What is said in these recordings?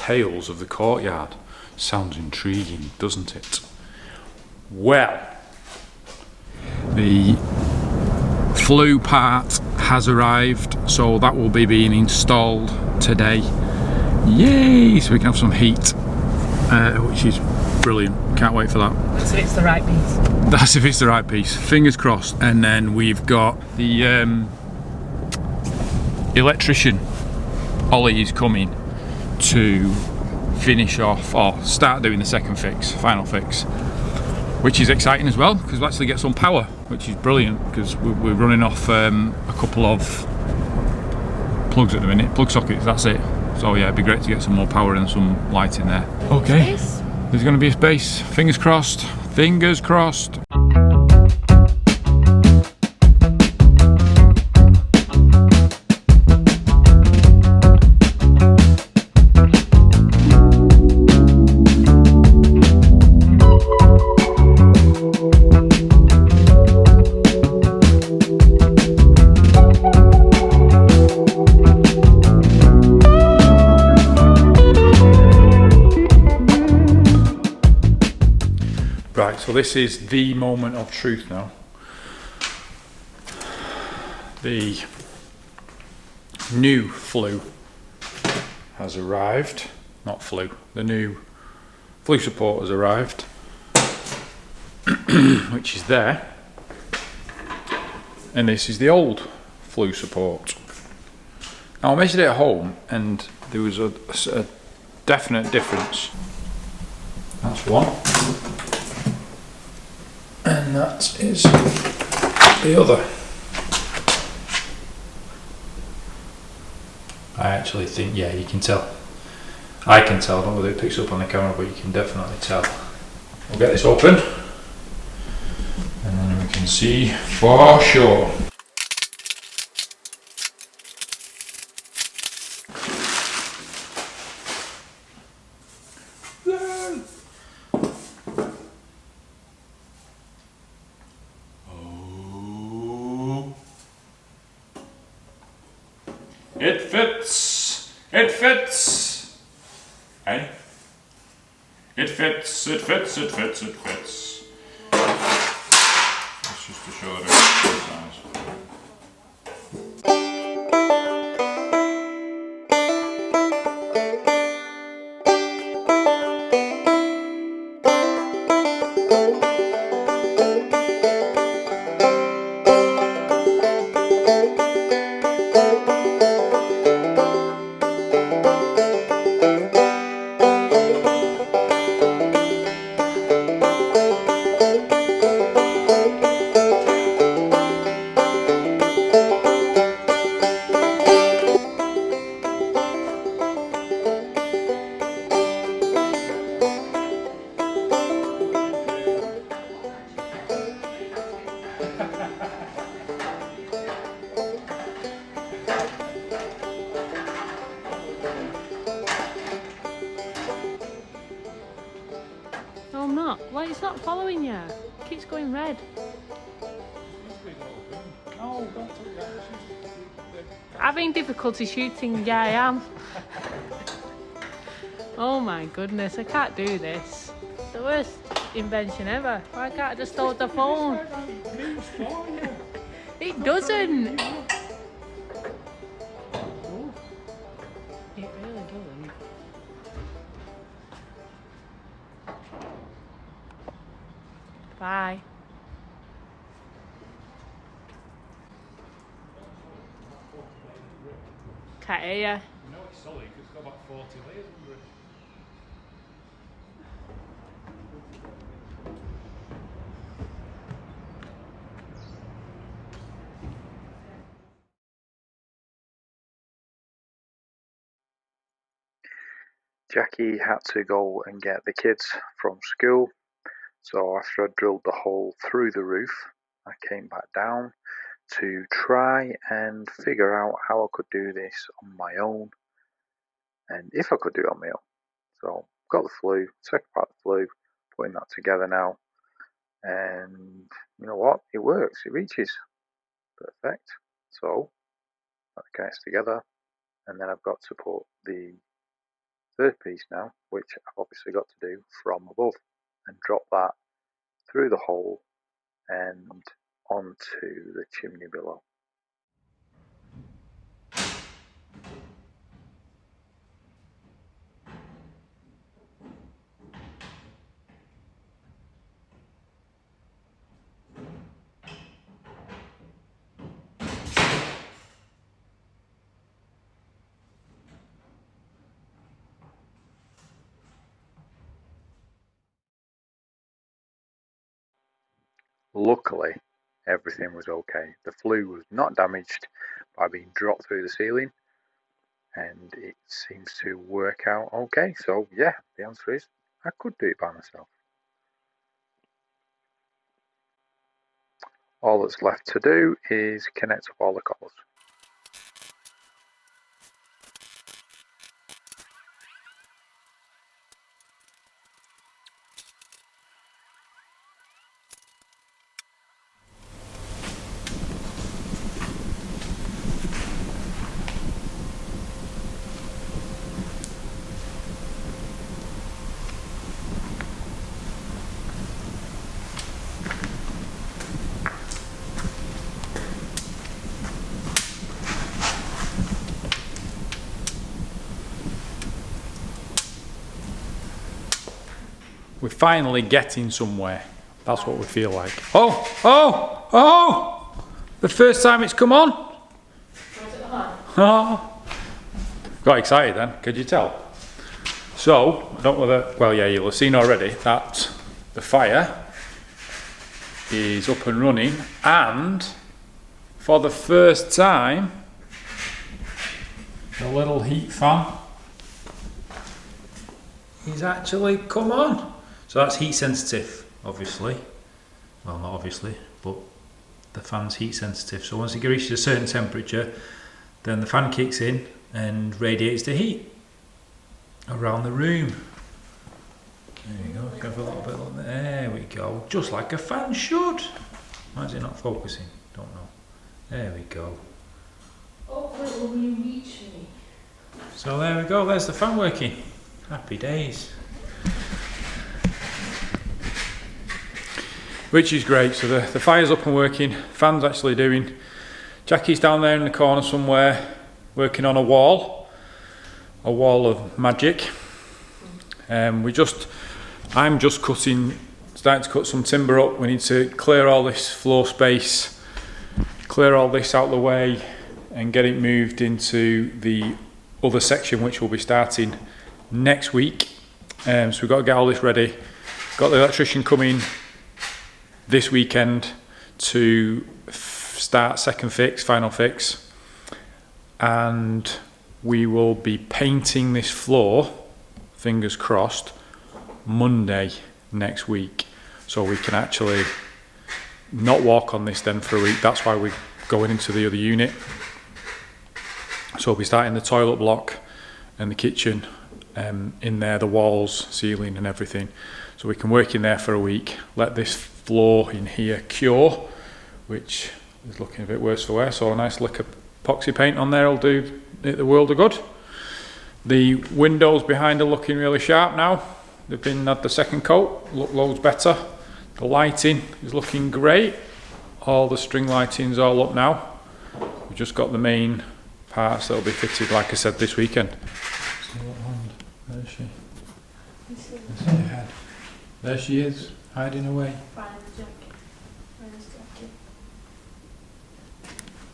tales of the courtyard. Sounds intriguing, doesn't it? Well, the flue part has arrived, so that will be being installed today. Yay! So we can have some heat, which is brilliant. Can't wait for that. That's if it's the right piece. That's if it's the right piece. Fingers crossed. And then we've got the electrician. Ollie is coming to finish off or start doing the second fix, final fix, which is exciting as well because we'll actually get some power, which is brilliant because we're running off a couple of plugs at the minute, plug sockets, that's it. So yeah, it'd be great to get some more power and some light in there. Okay, there's going to be a space. Fingers crossed. Fingers crossed. Right, so this is the moment of truth now. The new flue has arrived. Not flue, the new flue support has arrived, which is there. And this is the old flue support. Now I measured it at home and there was a definite difference. That's one. And that is the other. I actually think, yeah, you can tell. I can tell, I don't know whether it picks up on the camera, but you can definitely tell. We'll get this open and then we can see for sure. It fits! It fits! Hey? It fits, it fits, it fits, it fits. That's just to show it the size. No, I'm not. Like, it's not following you. It keeps going red. No, don't do that. Having difficulty shooting, yeah, I am. Oh my goodness, I can't do this. It's the worst invention ever. Why can't I just hold the phone? It doesn't. It really doesn't. Bye. Can't hear ya. You know it's solid because it's got about 40 layers under it. Jackie had to go and get the kids from school, so after I drilled the hole through the roof, I came back down to try and figure out how I could do this on my own, and if I could do it on my own. So got the flue, second part of the flue, putting that together now, and you know what? It works. It reaches perfect. So that connects together, and then I've got to put the third piece now, which I've obviously got to do from above and drop that through the hole and onto the chimney below. Luckily, everything was okay. The flue was not damaged by being dropped through the ceiling, and it seems to work out okay. So yeah, the answer is I could do it by myself. All that's left to do is connect up all the coils. We're finally getting somewhere. That's what we feel like. Oh! The first time it's come on. Oh. Got excited then, could you tell? So, I don't know whether, well yeah, you'll have seen already that the fire is up and running, and for the first time, the little heat fan is actually come on. So that's heat sensitive, obviously. Well, not obviously, but the fan's heat sensitive. So once it reaches a certain temperature, then the fan kicks in and radiates the heat around the room. There you go, go for a little bit like that. There we go, just like a fan should. Why is it not focusing? Don't know. There we go. Oh, will you reach me? So there we go, there's the fan working. Happy days. Which is great, so the fire's up and working, fan's actually doing. Jackie's down there in the corner somewhere, working on a wall of magic. I'm just starting to cut some timber up. We need to clear all this floor space, clear all this out of the way, and get it moved into the other section, which will be starting next week. So we've got to get all this ready. Got the electrician coming this weekend to start second fix, final fix, and we will be painting this floor, fingers crossed, Monday next week, so we can actually not walk on this then for a week. That's why we're going into the other unit. So we'll be starting the toilet block and the kitchen in there, the walls, ceiling and everything, so we can work in there for a week, let this floor in here cure, which is looking a bit worse for wear, so a nice lick of epoxy paint on there will do it the world of good. The windows behind are looking really sharp now. They've had the second coat, look loads better. The lighting is looking great. All the string lighting's all up now. We've just got the main parts that will be fitted, like I said, this weekend. Where is she? There's her head. There she is, hiding away.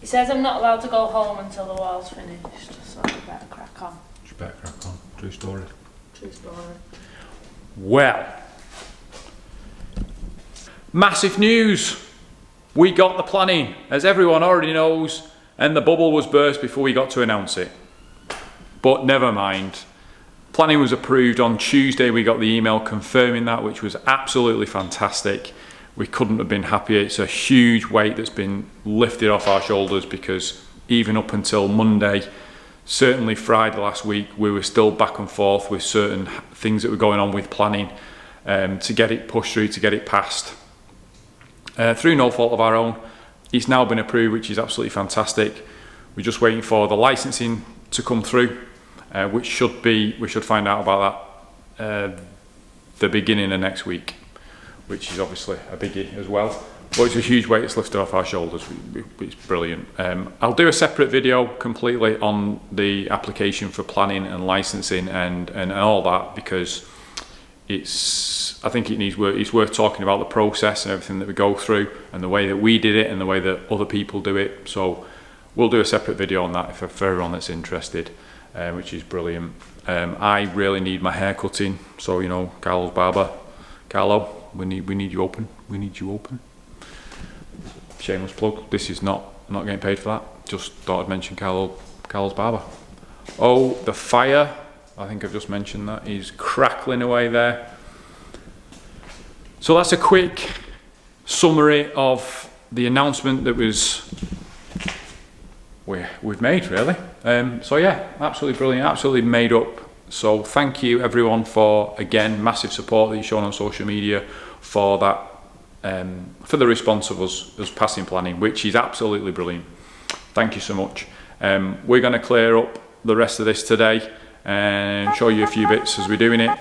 He says I'm not allowed to go home until the wall's finished, so I better crack on. You better crack on. True story. True story. Well, massive news. We got the planning, as everyone already knows, and the bubble was burst before we got to announce it. But never mind. Planning was approved on Tuesday. We got the email confirming that, which was absolutely fantastic. We couldn't have been happier. It's a huge weight that's been lifted off our shoulders, because even up until Monday, certainly Friday last week, we were still back and forth with certain things that were going on with planning to get it pushed through, to get it passed. Through no fault of our own, it's now been approved, which is absolutely fantastic. We're just waiting for the licensing to come through, which we should find out about that the beginning of next week, which is obviously a biggie as well. But it's a huge weight that's lifted off our shoulders. It's brilliant. I'll do a separate video completely on the application for planning and licensing and all that, because I think it's worth talking about the process and everything that we go through and the way that we did it and the way that other people do it. So we'll do a separate video on that for everyone that's interested, which is brilliant. I really need my hair cutting, so you know, Carlo's barber. Carlo, we need you open. We need you open. Shameless plug. This is not getting paid for that. Just thought I'd mention Carlo's barber. Oh, the fire. I think I've just mentioned that. He's crackling away there. So that's a quick summary of the announcement that we've made, really. So yeah, absolutely brilliant, absolutely made up. So thank you everyone for, again, massive support that you've shown on social media for that. For the response of us passing planning, which is absolutely brilliant. Thank you so much. We're going to clear up the rest of this today and show you a few bits as we're doing it.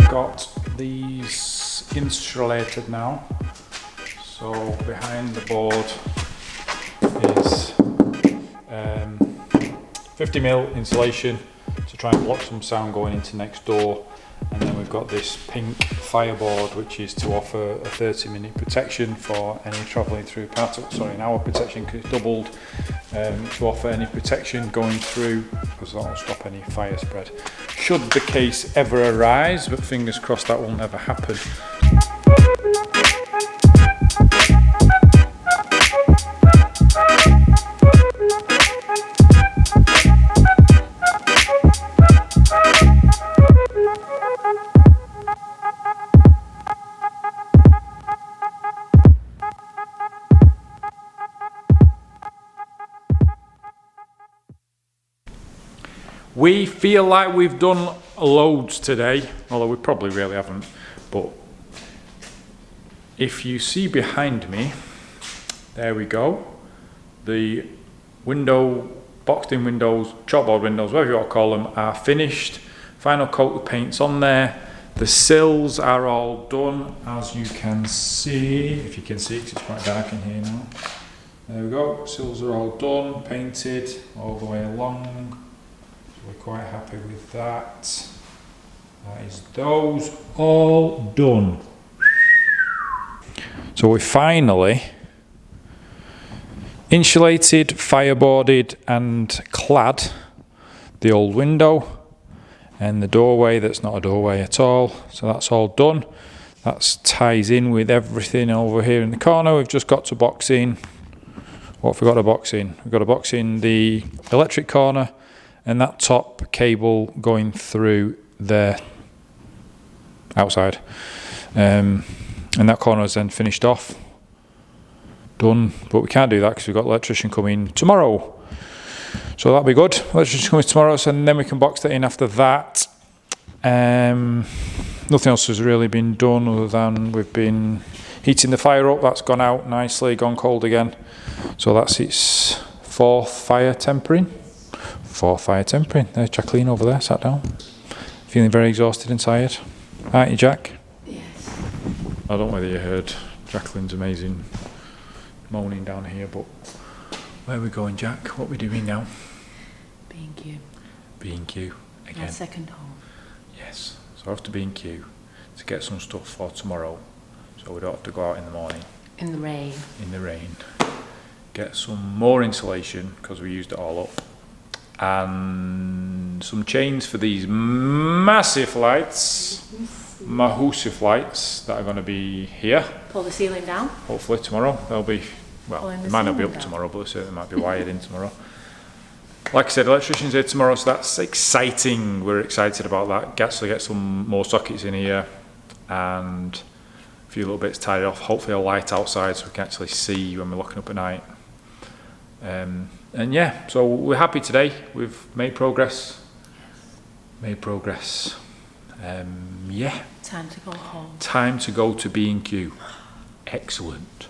Got these insulated now, so behind the board is 50mm insulation to try and block some sound going into next door, and then we've got this pink fireboard which is to offer a 30-minute protection for any travelling through an hour protection, because it's doubled, to offer any protection going through, because that will stop any fire spread should the case ever arise, but fingers crossed that will never happen. We feel like we've done loads today, although we probably really haven't, but if you see behind me, there we go, the boxed in windows, chalkboard windows, whatever you want to call them, are finished. Final coat of paint's on there. The sills are all done, as you can see, if you can see, because it's quite dark in here now. There we go, sills are all done, painted all the way along. We're quite happy with that. That is those all done. So we finally insulated, fireboarded and clad the old window and the doorway that's not a doorway at all. So that's all done. That ties in with everything over here in the corner. We've just got to box in. What have we got to box in? We've got to box in the electric corner and that top cable going through there outside, and that corner is then finished off, done. But we can't do that because we've got an electrician coming tomorrow, so that'll be good. Electrician coming tomorrow, so then we can box that in after that. Nothing else has really been done other than we've been heating the fire up. That's gone out nicely, gone cold again, so that's its fourth fire tempering. There's Jacqueline over there, sat down, feeling very exhausted and tired. Aren't you, Jack? Yes. I don't know whether you heard Jacqueline's amazing moaning down here, but where are we going, Jack? What are we doing now? B&Q. B&Q again. Our second home. Yes, so I have to B&Q to get some stuff for tomorrow, so we don't have to go out in the morning. In the rain. In the rain. Get some more insulation because we used it all up. And some chains for these massive lights, massive lights that are going to be here. Pull the ceiling down. Hopefully tomorrow they'll be well, Pulling it the might not be ceiling up down. tomorrow, but it certainly might be wired in tomorrow. Like I said, electrician's here tomorrow, so that's exciting. We're excited about that. Actually get some more sockets in here and a few little bits tidied off. Hopefully a light outside so we can actually see when we're looking up at night. And yeah, so we're happy today. We've made progress. Yeah. Time to go home. Time to go to B&Q. Excellent.